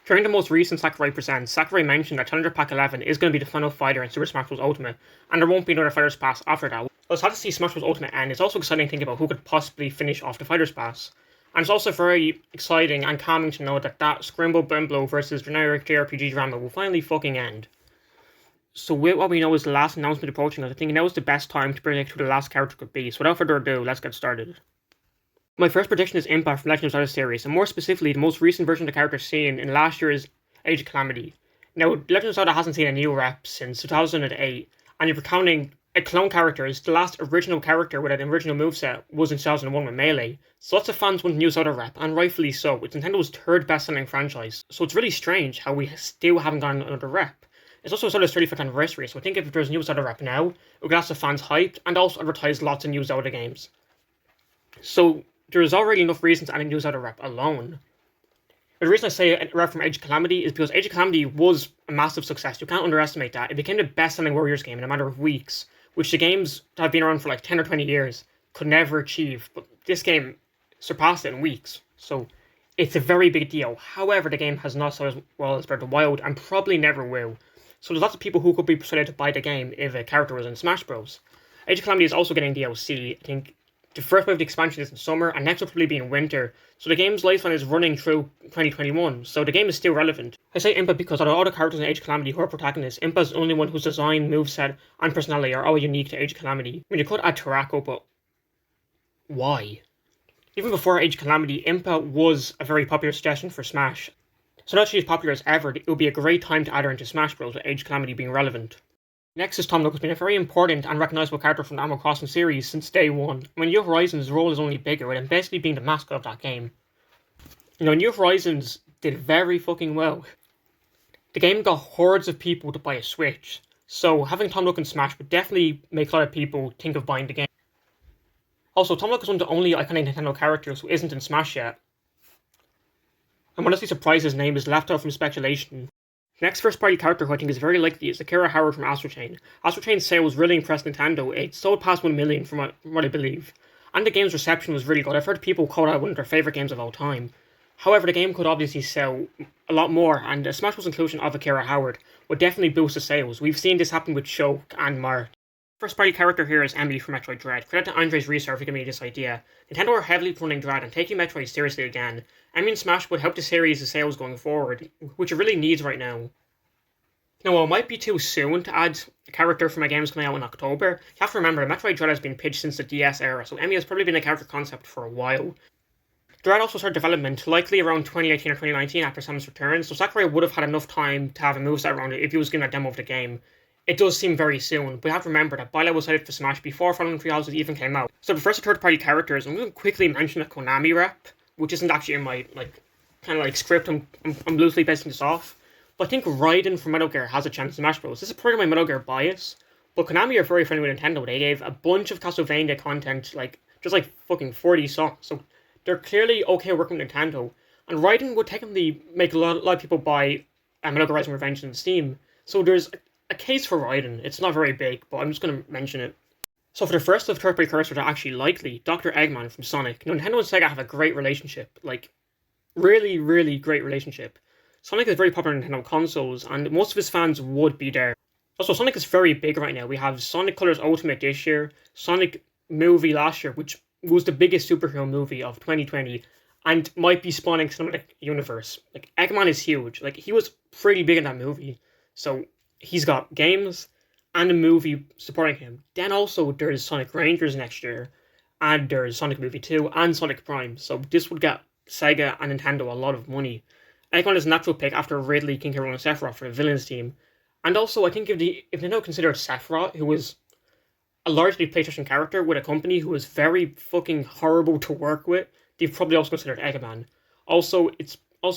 During the most recent Sakurai Presents, Sakurai mentioned that Challenger Pack 11 is going to be the final fighter in Super Smash Bros. Ultimate, and there won't be another Fighters Pass after that. While it's sad to see Smash Bros. Ultimate end, it's also exciting to think about who could possibly finish off the Fighters Pass. And it's also very exciting and calming to know that Scrimble Bimblo versus generic JRPG drama will finally fucking end. So with what we know is the last announcement approaching us, I think now is the best time to predict who the last character could be. So without further ado, let's get started. My first prediction is Impa from Legend of Zelda series, and more specifically, the most recent version of the character seen in last year's Age of Calamity. Now, Legend of Zelda hasn't seen a new rep since 2008, and if you're counting clone characters, the last original character with an original moveset was in 2001 with Melee. So lots of fans want a new Zelda rep, and rightfully so. It's Nintendo's third best-selling franchise, so it's really strange how we still haven't gotten another rep. It's also Zelda's 35th anniversary, so I think if there's a new Zelda rep now, it would get lots of fans hyped, and also advertise lots of new Zelda games. So there's already enough reasons to add a new Zelda rep alone. The reason I say a rep from Age of Calamity is because Age of Calamity was a massive success. You can't underestimate that. It became the best-selling Warriors game in a matter of weeks, which the games that have been around for like 10 or 20 years could never achieve. But this game surpassed it in weeks, so it's a very big deal. However, the game has not sold as well as Breath of the Wild, and probably never will. So there's lots of people who could be persuaded to buy the game if a character was in Smash Bros. Age of Calamity is also getting DLC. I think the first wave of the expansion is in summer, and next will probably be in winter. So the game's lifespan is running through 2021, so the game is still relevant. I say Impa because out of all the characters in Age of Calamity who are protagonists, Impa's the only one whose design, moveset, and personality are all unique to Age of Calamity. I mean, you could add Tarako, but why? Even before Age of Calamity, Impa was a very popular suggestion for Smash. So now that she's popular as ever, it would be a great time to add her into Smash Bros. With Age of Calamity being relevant. Next is Tom Nook, has been a very important and recognisable character from the Animal Crossing series since day one. When New Horizons' role is only bigger, with him basically being the mascot of that game. You know, New Horizons did very fucking well. The game got hordes of people to buy a Switch, so having Tom Nook in Smash would definitely make a lot of people think of buying the game. Also, Tom Nook is one of the only iconic Nintendo characters who isn't in Smash yet. I'm honestly surprised his name is left out from speculation. The next first-party character who I think is very likely is Akira Howard from Astral Chain. Astral Chain's sales really impressed Nintendo. It sold past 1 million from what I believe. And the game's reception was really good. I've heard people call it one of their favourite games of all time. However, the game could obviously sell a lot more, and a Smash Bros. Inclusion of Akira Howard would definitely boost the sales. We've seen this happen with Shulk and Marth. First-party character here is Emily from Metroid Dread. Credit to Andre's research for giving me this idea. Nintendo are heavily promoting Dread and taking Metroid seriously again. Emily and Smash would help the series' sales going forward, which it really needs right now. Now, while it might be too soon to add a character from a games coming out in October, you have to remember that Metroid Dread has been pitched since the DS era, so Emmy has probably been a character concept for a while. Dread also started development likely around 2018 or 2019 after Samus return, so Sakurai would have had enough time to have a moveset around it if he was given a demo of the game. It does seem very soon, but you have to remember that Byleth was headed for Smash before Fallen Three Houses even came out. So the first third-party characters, I'm going to quickly mention a Konami rep, which isn't actually in my script. I'm loosely basing this off. But I think Raiden from Metal Gear has a chance in Smash Bros. This is part of my Metal Gear bias, but Konami are very friendly with Nintendo. They gave a bunch of Castlevania content, just fucking 40 songs, so they're clearly okay working with Nintendo. And Raiden would technically make a lot of people buy Metal Gear Rising Revenge on Steam, so there's a case for Raiden. It's not very big, but I'm just going to mention it. So for the first of third-party characters that are actually likely, Dr. Eggman from Sonic. You know, Nintendo and Sega have a great relationship, really, really great relationship. Sonic is very popular on Nintendo consoles, and most of his fans would be there. Also, Sonic is very big right now. We have Sonic Colors Ultimate this year, Sonic movie last year, which was the biggest superhero movie of 2020, and might be spawning Cinematic Universe. Eggman is huge. He was pretty big in that movie. So, he's got games and a movie supporting him. Then also, there's Sonic Rangers next year, and there's Sonic Movie 2, and Sonic Prime. So, this would get Sega and Nintendo a lot of money. Eggman is a natural pick after Ridley, King K. Rool, and Sephiroth for the villains team. And also, I think if Nintendo considered Sephiroth, who was a largely PlayStation character with a company who was very fucking horrible to work with, they've probably also considered Eggman. Also,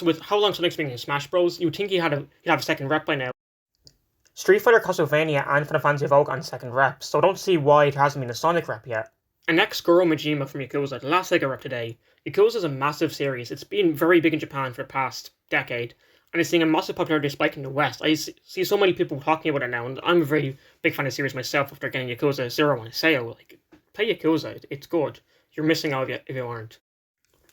with how long Sonic's been in Smash Bros, you'd think he'd have a second rep by now. Street Fighter, Castlevania, and Final Fantasy Evoke on second reps, so I don't see why there hasn't been a Sonic rep yet. And next, Goro Majima from Yakuza, the last Sega rep today. Yakuza is a massive series. It's been very big in Japan for the past decade, and it's seeing a massive popularity spike in the West. I see so many people talking about it now, and I'm a very big fan of the series myself after getting Yakuza 0 on a sale. Play Yakuza, it's good. You're missing out if you aren't.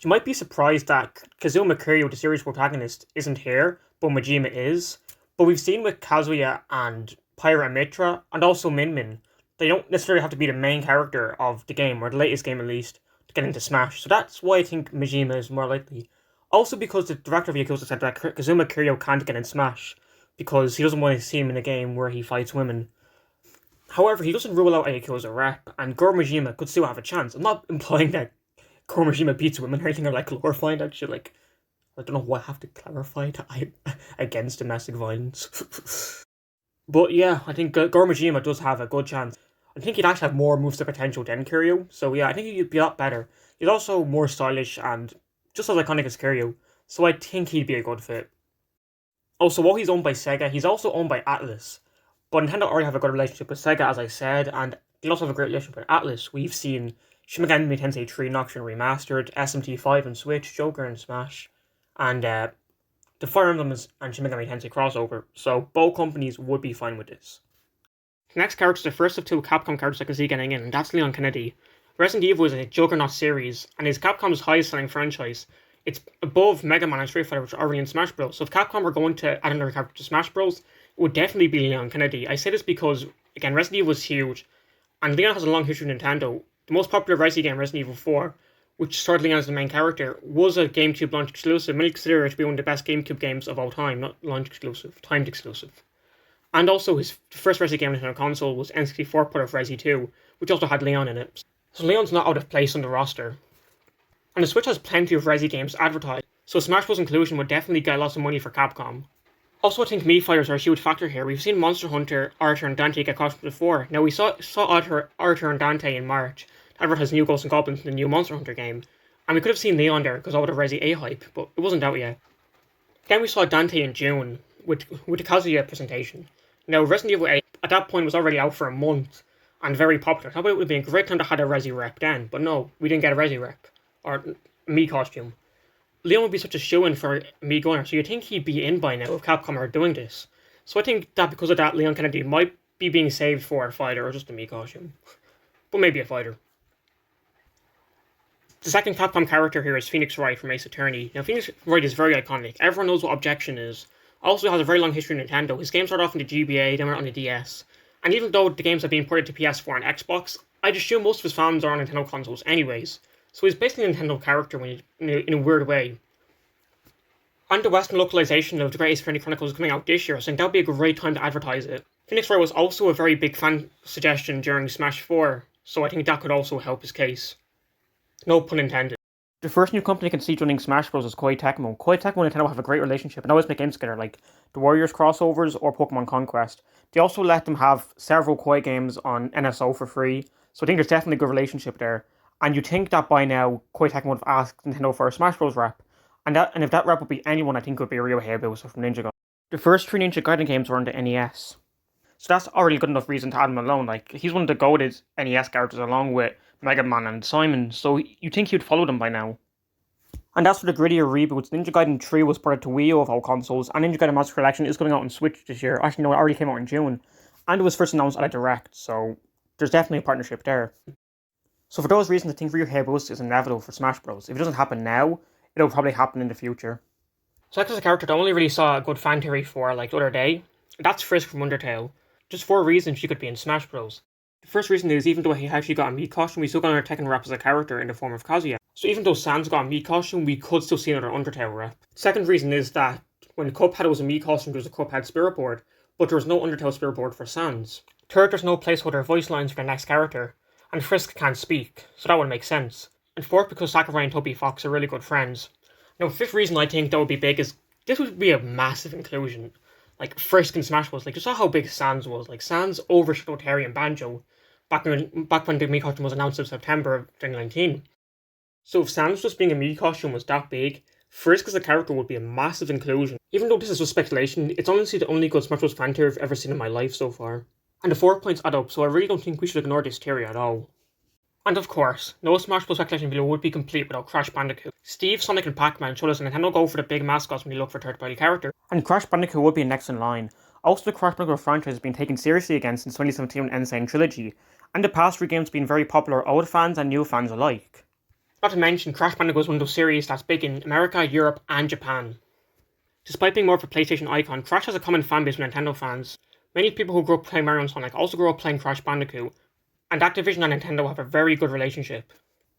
You might be surprised that Kazuma Kiryu, the series protagonist, isn't here, but Majima is. But we've seen with Kazuya and Pyra and Mitra, and also Min Min, they don't necessarily have to be the main character of the game, or the latest game at least, to get into Smash. So that's why I think Majima is more likely. Also because the director of Yakuza said that Kazuma Kiryu can't get in Smash, because he doesn't want to see him in a game where he fights women. However, he doesn't rule out a Yakuza rep, and Goro Majima could still have a chance. I'm not implying that Goro Majima beats women or anything, or like glorifying that shit. Like, I don't know what I have to clarify that I'm against domestic violence. But yeah, I think Goro Majima does have a good chance. I think he'd actually have more moves to potential than Kiryu. So yeah, I think he'd be a lot better. He's also more stylish and just as iconic as Kiryu. So I think he'd be a good fit. Also, while he's owned by Sega, he's also owned by Atlas. But Nintendo already have a good relationship with Sega, as I said, and they also have a great relationship with Atlas. We've seen Shin Megami Tensei 3 Nocturne Remastered, SMT5 and Switch, Joker and Smash, and the Fire Emblem and Shin Megami Tensei crossover, so both companies would be fine with this. The next character is the first of two Capcom characters I can see getting in, and that's Leon Kennedy. Resident Evil is a juggernaut series, and is Capcom's highest selling franchise. It's above Mega Man and Street Fighter, which are already in Smash Bros. So if Capcom were going to add another character to Smash Bros., it would definitely be Leon Kennedy. I say this because, again, Resident Evil is huge, and Leon has a long history with Nintendo. The most popular Resident game, Resident Evil 4, which starred Leon as the main character, was a GameCube launch exclusive. Many consider it to be one of the best GameCube games of all time, not launch exclusive, timed exclusive. And also, his first Resident game on Nintendo console was N64 port of Resi 2, which also had Leon in it. So Leon's not out of place on the roster. And the Switch has plenty of Resi games advertised, so Smash Bros. Inclusion would definitely get lots of money for Capcom. Also, I think Mii fighters are a huge factor here. We've seen Monster Hunter, Arthur, and Dante get costumed before. Now, we saw Arthur and Dante in March to advertise new Ghosts and Goblins in the new Monster Hunter game. And we could have seen Leon there because of the Resi A hype, but it wasn't out yet. Then we saw Dante in June with the Kazuya presentation. Now, Resident Evil 8 at that point was already out for a month and very popular. I thought it would be a great time to have a Resi rep then, but no, we didn't get a Resi rep or Mii costume. Leon would be such a shoe-in for Mii Gunner, so you'd think he'd be in by now if Capcom are doing this. So I think that because of that, Leon Kennedy might be being saved for a fighter or just a Mii costume. But maybe a fighter. The second Capcom character here is Phoenix Wright from Ace Attorney. Now, Phoenix Wright is very iconic. Everyone knows what Objection is. Also has a very long history in Nintendo. His games started off in the GBA, then went on the DS. And even though the games have been ported to PS4 and Xbox, I'd assume most of his fans are on Nintendo consoles anyways. So he's basically a Nintendo character in a weird way. And the Western localization of The Great Ace Attorney Chronicles is coming out this year, so I think that would be a great time to advertise it. Phoenix Wright was also a very big fan suggestion during Smash 4, so I think that could also help his case. No pun intended. The first new company I can see joining Smash Bros. Is Koei Tecmo. Koei Tecmo and Nintendo have a great relationship and always make games together, like the Warriors crossovers or Pokemon Conquest. They also let them have several Koei games on NSO for free, so I think there's definitely a good relationship there. And you'd think that by now, Koei Tecmo would have asked Nintendo for a Smash Bros. Rep. And if that rep would be anyone, I think it would be Ryo Hayabusa from Ninja Gaiden. The first three Ninja Gaiden games were on the NES. So that's already good enough reason to add him alone. Like, he's one of the goated NES characters along with Mega Man and Simon, so you'd think he'd follow them by now. And as for the grittier reboots, Ninja Gaiden 3 was ported to Wii U of all consoles, and Ninja Gaiden Master Collection is coming out on Switch this year. Actually, no, it already came out in June. And it was first announced at a Direct, so there's definitely a partnership there. So for those reasons, I think Ryo Hayabusa is inevitable for Smash Bros. If it doesn't happen now, it'll probably happen in the future. So that's a character that I only really saw a good fan theory for, like, the other day. That's Frisk from Undertale. Just 4 reasons she could be in Smash Bros. The first reason is, even though he actually got a Mii costume, we still got another Tekken rep as a character in the form of Kazuya. So even though Sans got a Mii costume, we could still see another Undertale rep. Second reason is that when Cuphead was a Mii costume, there was a Cuphead spirit board, but there was no Undertale spirit board for Sans. Third, there's no placeholder voice lines for the next character, and Frisk can't speak, so that would make sense. And fourth, because Sakurai and Toby Fox are really good friends. Now, fifth reason I think that would be big is this would be a massive inclusion. Like, Frisk in Smash Bros. Like, you saw how big Sans was. Like, Sans overshadowed Terry and Banjo back when the Mii costume was announced in September of 2019. So if Sans just being a Mii costume was that big, Frisk as a character would be a massive inclusion. Even though this is just speculation, it's honestly the only good Smash Bros. Fan theory I've ever seen in my life so far. And the 4 points add up, so I really don't think we should ignore this theory at all. And of course, no Smash Bros. Speculation video would be complete without Crash Bandicoot. Steve, Sonic and Pac-Man showed us Nintendo go for the big mascots when you look for third-party character. And Crash Bandicoot would be next in line. Also, the Crash Bandicoot franchise has been taken seriously again since 2017 with Insane Trilogy, and the past 3 games have been very popular with old fans and new fans alike. Not to mention, Crash Bandicoot is one of those series that's big in America, Europe, and Japan. Despite being more of a PlayStation icon, Crash has a common fanbase with Nintendo fans. Many people who grew up playing Mario and Sonic also grew up playing Crash Bandicoot, and Activision and Nintendo have a very good relationship.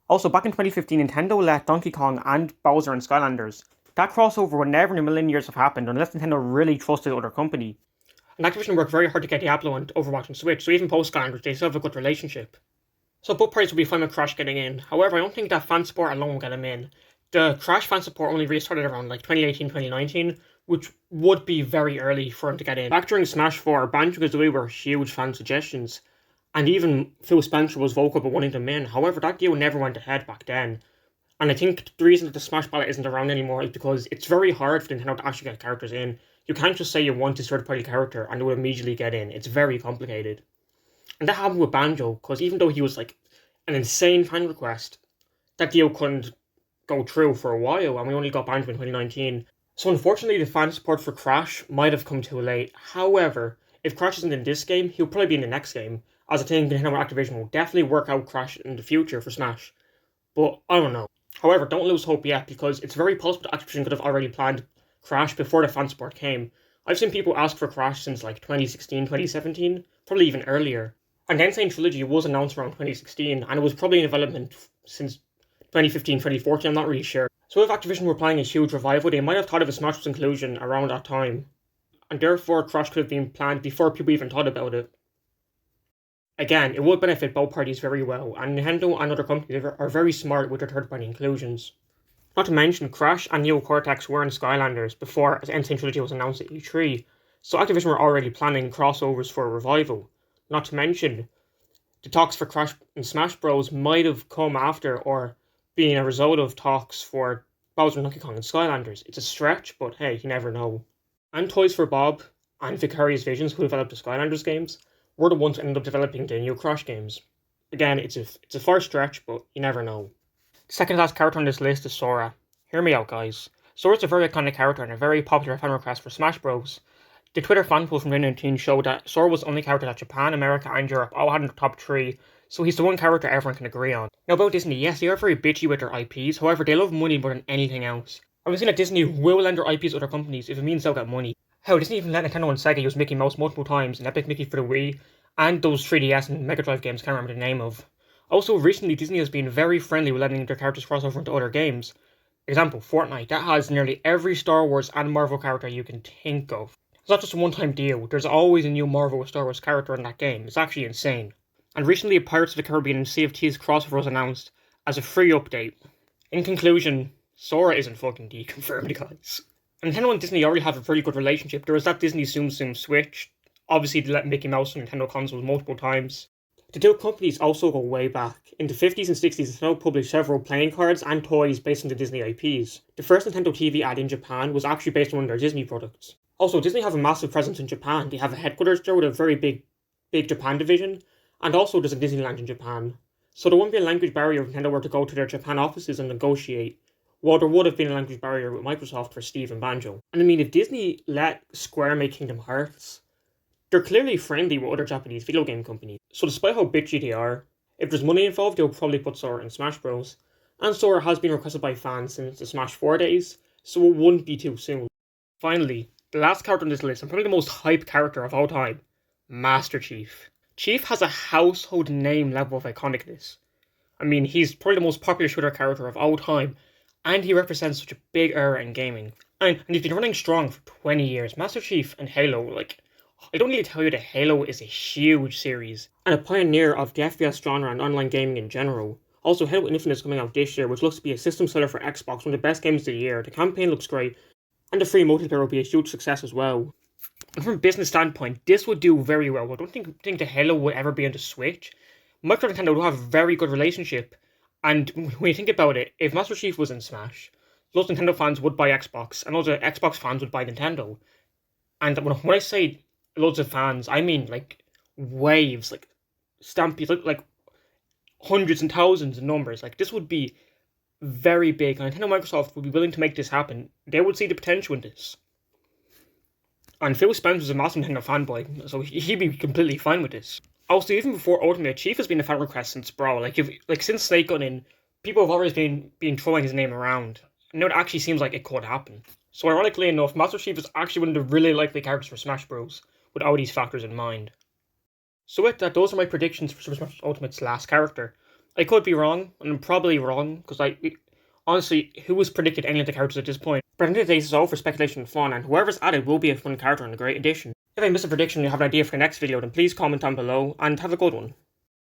Also, back in 2015, Nintendo let Donkey Kong and Bowser in Skylanders. That crossover would never in a million years have happened unless Nintendo really trusted the other company. And Activision worked very hard to get Diablo and Overwatch and Switch, so even post Skylanders, they still have a good relationship. So both parties will be fine with Crash getting in. However, I don't think that fan support alone will get him in. The Crash fan support only really started around 2018, 2019, which would be very early for him to get in. Back during Smash 4, Banjo-Kazooie were huge fan suggestions, and even Phil Spencer was vocal about wanting them in. However, that deal never went ahead back then. And I think the reason that the Smash ballot isn't around anymore is because it's very hard for Nintendo to actually get characters in. You can't just say you want this third-party character and it will immediately get in. It's very complicated. And that happened with Banjo, because even though he was an insane fan request, that deal couldn't go through for a while, and we only got Banjo in 2019. So unfortunately, the fan support for Crash might have come too late. However, if Crash isn't in this game, he'll probably be in the next game, as I think Nintendo Activision will definitely work out Crash in the future for Smash. But I don't know. However, don't lose hope yet, because it's very possible that Activision could have already planned Crash before the fan support came. I've seen people ask for Crash since 2016, 2017, probably even earlier. And the Insane Trilogy was announced around 2016, and it was probably in development since 2015, 2014, I'm not really sure. So if Activision were planning a huge revival, they might have thought of a Smash Bros. Inclusion around that time. And therefore, Crash could have been planned before people even thought about it. Again, it would benefit both parties very well, and Nintendo and other companies are very smart with their third-party inclusions. Not to mention, Crash and Neo Cortex were in Skylanders before the Insane Trilogy was announced at E3, so Activision were already planning crossovers for a revival. Not to mention, the talks for Crash and Smash Bros. Might have come after or being a result of talks for Bowser and Donkey Kong and Skylanders. It's a stretch, but hey, you never know. And Toys for Bob and Vicarious Visions, who developed the Skylanders games, were the ones who ended up developing the new Crash games. Again, it's a far stretch, but you never know. The second last character on this list is Sora. Hear me out, guys. Sora's a very iconic character and a very popular fan request for Smash Bros. The Twitter fan poll from 2019 showed that Sora was the only character that Japan, America, and Europe all had in the top 3, so he's the one character everyone can agree on. Now about Disney, yes, they are very bitchy with their IPs, however, they love money more than anything else. I've seen that Disney will lend their IPs to other companies if it means they'll get money. Hell, Disney even let Nintendo and Sega use Mickey Mouse multiple times in Epic Mickey for the Wii, and those 3DS and Mega Drive games I can't remember the name of. Also, recently Disney has been very friendly with letting their characters cross over into other games. Example, Fortnite, that has nearly every Star Wars and Marvel character you can think of. It's not just a one-time deal, there's always a new Marvel or Star Wars character in that game. It's actually insane. And recently, Pirates of the Caribbean and Sea of Thieves crossover was announced as a free update. In conclusion, Sora isn't fucking deconfirmed, guys. And Nintendo and Disney already have a very good relationship. There was that Disney Tsum Tsum Switch. Obviously, they let Mickey Mouse on Nintendo consoles multiple times. The two companies also go way back. In the 50s and 60s, Nintendo published several playing cards and toys based on the Disney IPs. The first Nintendo TV ad in Japan was actually based on one of their Disney products. Also, Disney have a massive presence in Japan. They have a headquarters there with a very big Japan division, and also there's a Disneyland in Japan. So there won't be a language barrier if Nintendo were to go to their Japan offices and negotiate, while there would have been a language barrier with Microsoft for Steve and Banjo. And I mean, if Disney let Square make Kingdom Hearts, they're clearly friendly with other Japanese video game companies. So despite how bitchy they are, if there's money involved, they'll probably put Sora in Smash Bros. And Sora has been requested by fans since the Smash 4 days, so it wouldn't be too soon. Finally, the last character on this list, and probably the most hyped character of all time, Master Chief. Chief has a household name level of iconicness. I mean, he's probably the most popular shooter character of all time, and he represents such a big era in gaming. And he's been running strong for 20 years. Master Chief and Halo, I don't need to tell you that Halo is a huge series, and a pioneer of the FPS genre and online gaming in general. Also, Halo Infinite is coming out this year, which looks to be a system seller for Xbox, one of the best games of the year. The campaign looks great, and the free multiplayer will be a huge success as well. And from a business standpoint, this would do very well. I don't think the Halo would ever be on the Switch. Microsoft and Nintendo will have a very good relationship, and when you think about it, if Master Chief was in Smash, lots of Nintendo fans would buy Xbox, and lots of Xbox fans would buy Nintendo. And when I say loads of fans, I mean waves, stampedes, hundreds and thousands of numbers. This would be very big, and Nintendo and Microsoft would be willing to make this happen. They would see the potential in this. And Phil Spencer is a massive Nintendo fanboy, so he'd be completely fine with this. Also, even before Ultimate, Chief has been a fan request since Brawl. Since Snake Gun in People have always been throwing his name around. And now it actually seems like it could happen. So ironically enough, Master Chief is actually one of the really likely characters for Smash Bros. With all these factors in mind. So with that, those are my predictions for Super Smash Bros. Ultimate's last character. I could be wrong, and I'm probably wrong, because honestly, who has predicted any of the characters at this point? But at the end of the day, this is all for speculation and fun, and whoever's added will be a fun character and a great addition. If I miss a prediction and you have an idea for the next video, then please comment down below, and have a good one.